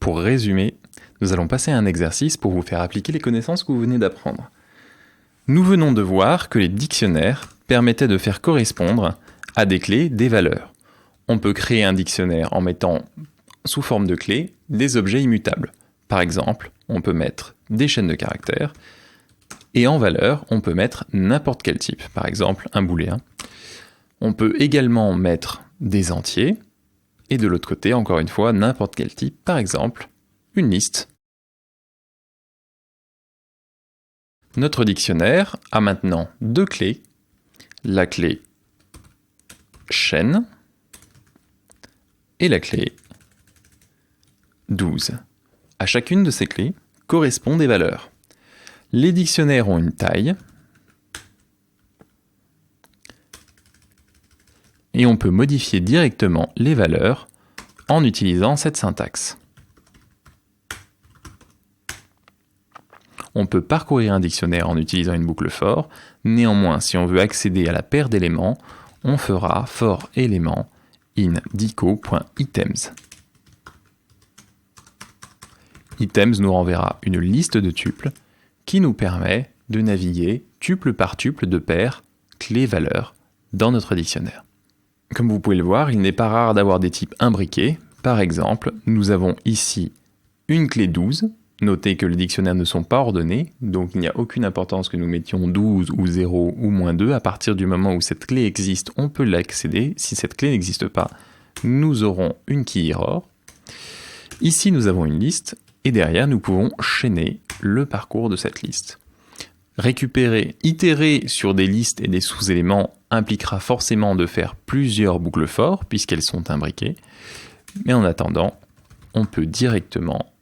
Pour résumer, nous allons passer à un exercice pour vous faire appliquer les connaissances que vous venez d'apprendre. Nous venons de voir que les dictionnaires permettaient de faire correspondre à des clés des valeurs. On peut créer un dictionnaire en mettant sous forme de clés des objets immutables. Par exemple, on peut mettre des chaînes de caractères et en valeur, on peut mettre n'importe quel type, par exemple un booléen. On peut également mettre des entiers et de l'autre côté, encore une fois, n'importe quel type, par exemple une liste. Notre dictionnaire a maintenant deux clés, la clé chaîne et la clé 12. À chacune de ces clés correspondent des valeurs. Les dictionnaires ont une taille et on peut modifier directement les valeurs en utilisant cette syntaxe. On peut parcourir un dictionnaire en utilisant une boucle for, néanmoins si on veut accéder à la paire d'éléments, on fera for element in dico.items. Items nous renverra une liste de tuples qui nous permet de naviguer tuple par tuple de paires clés-valeurs dans notre dictionnaire. Comme vous pouvez le voir, il n'est pas rare d'avoir des types imbriqués. Par exemple, nous avons ici une clé 12. Notez que les dictionnaires ne sont pas ordonnés, donc il n'y a aucune importance que nous mettions 12 ou 0 ou moins 2. À partir du moment où cette clé existe, on peut l'accéder. Si cette clé n'existe pas, nous aurons une key error. Ici, nous avons une liste et derrière, nous pouvons chaîner le parcours de cette liste. Récupérer, itérer sur des listes et des sous-éléments impliquera forcément de faire plusieurs boucles for puisqu'elles sont imbriquées. Mais en attendant, on peut directement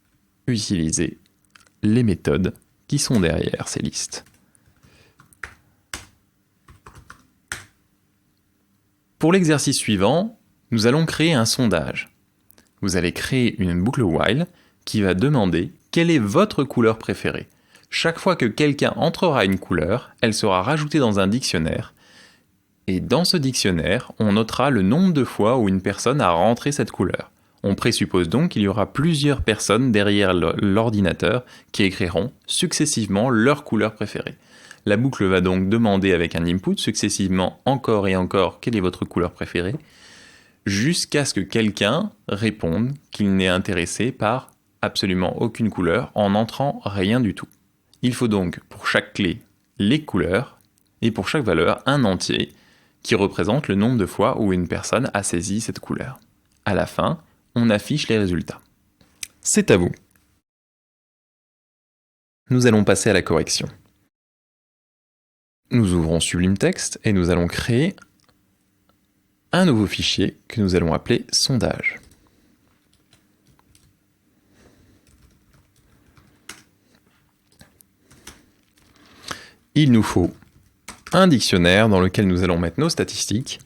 utiliser les méthodes qui sont derrière ces listes. Pour l'exercice suivant, nous allons créer un sondage. Vous allez créer une boucle while qui va demander quelle est votre couleur préférée. Chaque fois que quelqu'un entrera une couleur, elle sera rajoutée dans un dictionnaire. Et dans ce dictionnaire, on notera le nombre de fois où une personne a rentré cette couleur. On présuppose donc qu'il y aura plusieurs personnes derrière l'ordinateur qui écriront successivement leur couleur préférée. La boucle va donc demander avec un input successivement encore et encore quelle est votre couleur préférée, jusqu'à ce que quelqu'un réponde qu'il n'est intéressé par absolument aucune couleur en n'entrant rien du tout. Il faut donc pour chaque clé les couleurs et pour chaque valeur un entier qui représente le nombre de fois où une personne a saisi cette couleur. À la fin, on affiche les résultats. C'est à vous. Nous allons passer à la correction. Nous ouvrons Sublime Text et nous allons créer un nouveau fichier que nous allons appeler sondage. Il nous faut un dictionnaire dans lequel nous allons mettre nos statistiques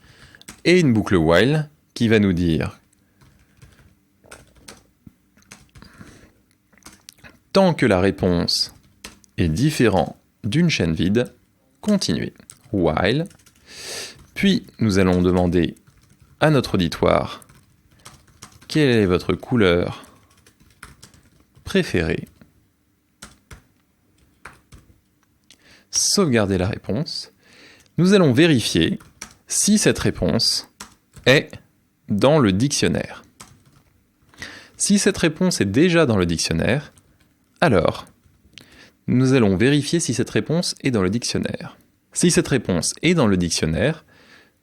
et une boucle while qui va nous dire tant que la réponse est différente d'une chaîne vide, continuez. While. Puis nous allons demander à notre auditoire quelle est votre couleur préférée. Sauvegarder la réponse. Nous allons vérifier si cette réponse est dans le dictionnaire. Si cette réponse est déjà dans le dictionnaire, alors nous allons vérifier si cette réponse est dans le dictionnaire. Si cette réponse est dans le dictionnaire,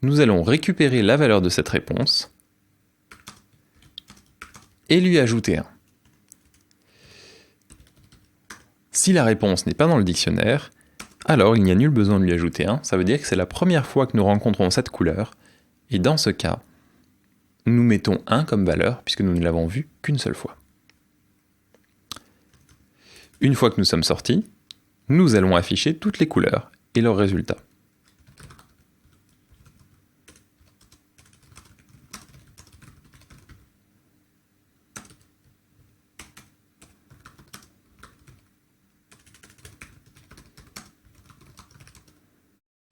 nous allons récupérer la valeur de cette réponse et lui ajouter 1. Si la réponse n'est pas dans le dictionnaire, alors il n'y a nul besoin de lui ajouter 1, ça veut dire que c'est la première fois que nous rencontrons cette couleur, et dans ce cas, nous mettons 1 comme valeur, puisque nous ne l'avons vue qu'une seule fois. Une fois que nous sommes sortis, nous allons afficher toutes les couleurs et leurs résultats.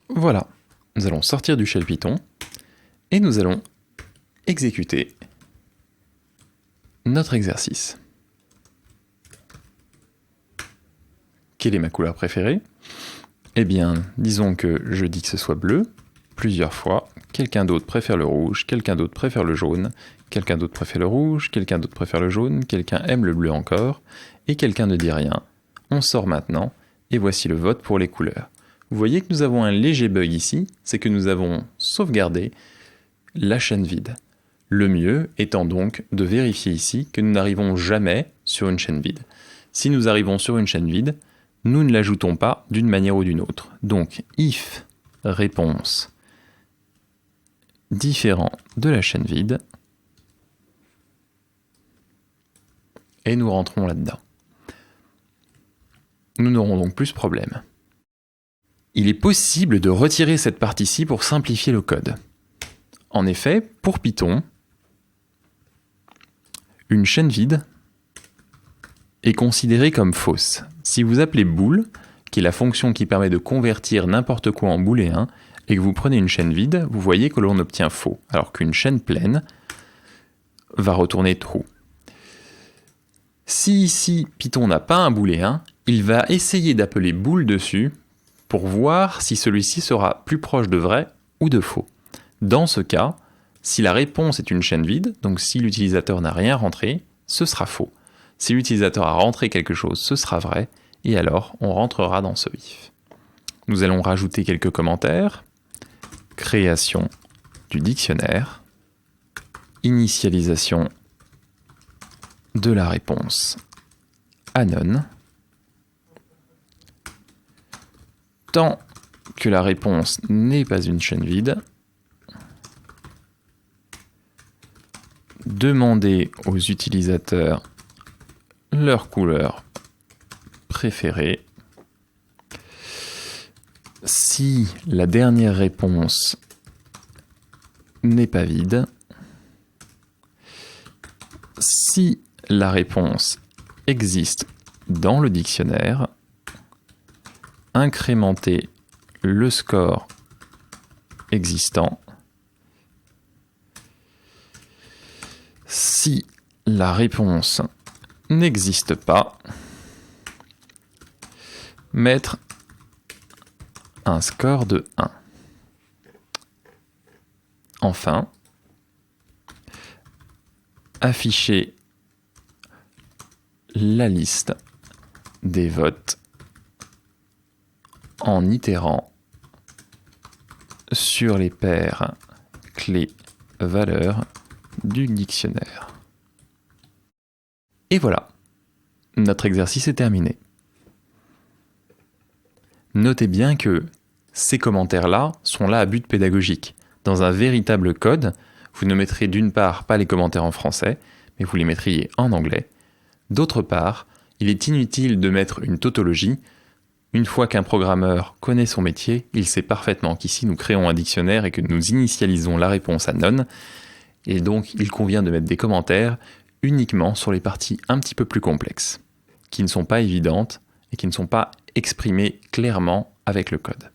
Voilà, nous allons sortir du shell Python et nous allons exécuter notre exercice. quelle est ma couleur préférée? Eh bien, disons que je dis que ce soit bleu, plusieurs fois, quelqu'un d'autre préfère le rouge, quelqu'un d'autre préfère le jaune, quelqu'un d'autre préfère le rouge, quelqu'un d'autre préfère le jaune, quelqu'un aime le bleu encore, et quelqu'un ne dit rien. On sort maintenant, et voici le vote pour les couleurs. Vous voyez que nous avons un léger bug ici, c'est que nous avons sauvegardé la chaîne vide. Le mieux étant donc de vérifier ici que nous n'arrivons jamais sur une chaîne vide. Si nous arrivons sur une chaîne vide, nous ne l'ajoutons pas d'une manière ou d'une autre. Donc, if réponse différent de la chaîne vide, et nous rentrons là-dedans. Nous n'aurons donc plus ce problème. Il est possible de retirer cette partie-ci pour simplifier le code. En effet, pour Python, une chaîne vide est considérée comme fausse. Si vous appelez bool, qui est la fonction qui permet de convertir n'importe quoi en booléen, et que vous prenez une chaîne vide, vous voyez que l'on obtient faux, alors qu'une chaîne pleine va retourner true. Si ici Python n'a pas un booléen, il va essayer d'appeler bool dessus pour voir si celui-ci sera plus proche de vrai ou de faux. Dans ce cas, si la réponse est une chaîne vide, donc si l'utilisateur n'a rien rentré, ce sera faux. Si l'utilisateur a rentré quelque chose, ce sera vrai, et alors on rentrera dans ce if. Nous allons rajouter quelques commentaires. Création du dictionnaire. Initialisation de la réponse anon. Tant que la réponse n'est pas une chaîne vide, demander aux utilisateurs leur couleur préférée. Si la dernière réponse n'est pas vide, si la réponse existe dans le dictionnaire, incrémenter le score existant. Si la réponse n'existe pas, mettre un score de 1. Enfin, afficher la liste des votes en itérant sur les paires clés-valeurs du dictionnaire. Et voilà, notre exercice est terminé. Notez bien que ces commentaires-là sont là à but pédagogique. Dans un véritable code, vous ne mettrez d'une part pas les commentaires en français, mais vous les mettriez en anglais. D'autre part, il est inutile de mettre une tautologie. Une fois qu'un programmeur connaît son métier, il sait parfaitement qu'ici nous créons un dictionnaire et que nous initialisons la réponse à none. Et donc il convient de mettre des commentaires uniquement sur les parties un petit peu plus complexes, qui ne sont pas évidentes et qui ne sont pas exprimées clairement avec le code.